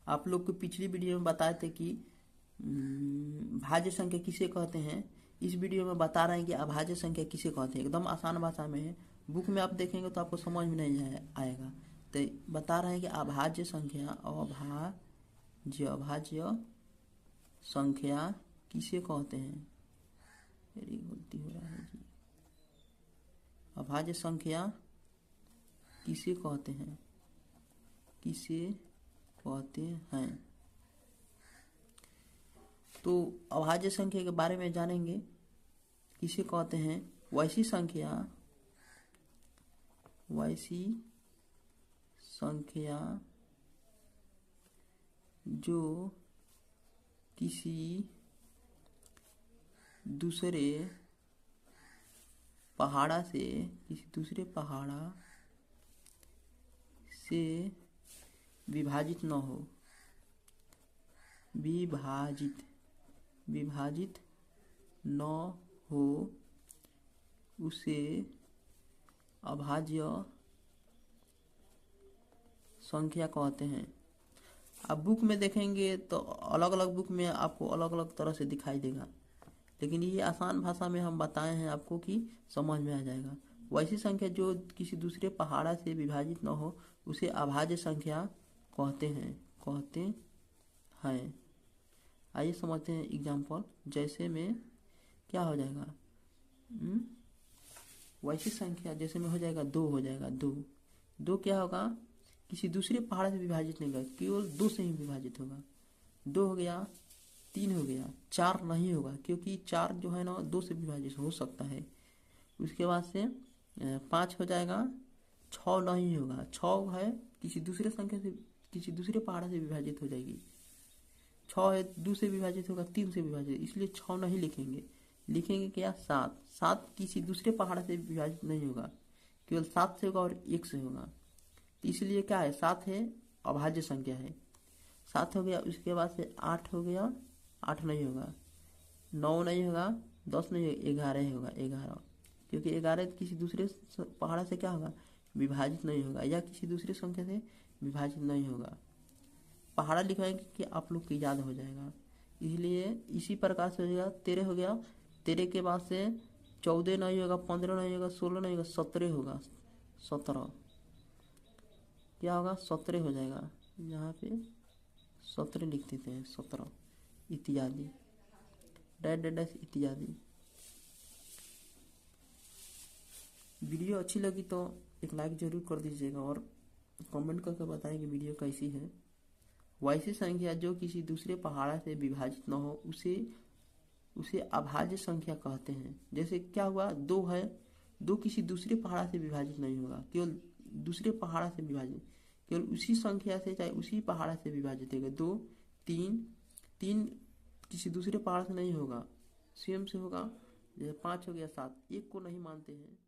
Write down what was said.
आप लोग को पिछली वीडियो में बताए थे कि भाज्य संख्या किसे कहते हैं। इस वीडियो में बता रहे हैं कि अभाज्य संख्या किसे कहते हैं। एकदम आसान भाषा में है, बुक में आप देखेंगे तो आपको समझ में नहीं आएगा। तो बता रहे हैं कि अभाज्य संख्या अभाज्य संख्या किसे कहते हैं। मेरी गलती हो रहा है जी। अभाज्य संख्या किसे कहते हैं, किसे कहते हैं। तो अभाज्य संख्या के बारे में जानेंगे, किसे कहते हैं। वैसी संख्या जो किसी दूसरे पहाड़ा से विभाजित न हो, विभाजित न हो, उसे अभाज्य संख्या कहते हैं। अब बुक में देखेंगे तो अलग अलग बुक में आपको अलग अलग तरह से दिखाई देगा, लेकिन ये आसान भाषा में हम बताए हैं आपको कि समझ में आ जाएगा। वैसी संख्या जो किसी दूसरे पहाड़ा से विभाजित न हो उसे अभाज्य संख्या कहते हैं। आइए समझते हैं एग्जाम्पल। जैसे में क्या हो जाएगा, वैसी संख्या जैसे में हो जाएगा 2 हो जाएगा। दो क्या होगा, किसी दूसरे पहाड़ से विभाजित नहीं होगा, केवल 2 से ही विभाजित होगा। 2 हो गया, 3 हो गया, 4 नहीं होगा क्योंकि 4 जो है ना 2 से विभाजित हो सकता है। उसके बाद से 5 हो जाएगा, 6 नहीं होगा। 6 है किसी दूसरे संख्या से, किसी दूसरे पहाड़ से विभाजित हो जाएगी। 6 है 2 से विभाजित होगा, 3 से विभाजित, इसलिए 6 नहीं लिखेंगे। लिखेंगे क्या, 7 किसी दूसरे पहाड़ से विभाजित नहीं होगा, केवल 7 से होगा और 1 से होगा। तो इसलिए क्या है, 7 है, अभाज्य संख्या है। 7 हो गया, उसके बाद से 8 हो गया, 8 नहीं होगा, 9 नहीं होगा, 10 नहीं होगा, 11 होगा। 11 क्योंकि 11 किसी दूसरे पहाड़ से क्या होगा, विभाजित नहीं होगा, या किसी दूसरे संख्या से विभाजित नहीं होगा। पहाड़ा लिखवाएंगे कि आप लोग को याद हो जाएगा, इसलिए इसी प्रकार से हो जाएगा। 13 हो गया, 13 के बाद से 14 नहीं होगा, 15 नहीं होगा, 16 नहीं होगा, 17 होगा। 17 क्या होगा, 17 हो जाएगा। यहाँ पे 17 लिख देते हैं, 17 इत्यादि, डैश इत्यादि। वीडियो अच्छी लगी तो एक लाइक जरूर कर दीजिएगा और कमेंट करके बताएं कि वीडियो कैसी है। वैसी संख्या जो किसी दूसरे पहाड़ा से विभाजित न हो उसे अभाज्य संख्या कहते हैं। जैसे क्या हुआ, 2 है, 2 किसी दूसरे पहाड़ा से विभाजित नहीं होगा, केवल दूसरे पहाड़ा से विभाजित, केवल उसी संख्या से चाहे उसी पहाड़ा से विभाजित होगा। 2, 3 किसी दूसरे पहाड़ से नहीं होगा, स्वयं से होगा। जैसे 5 हो गया, 7, 1 को नहीं मानते हैं।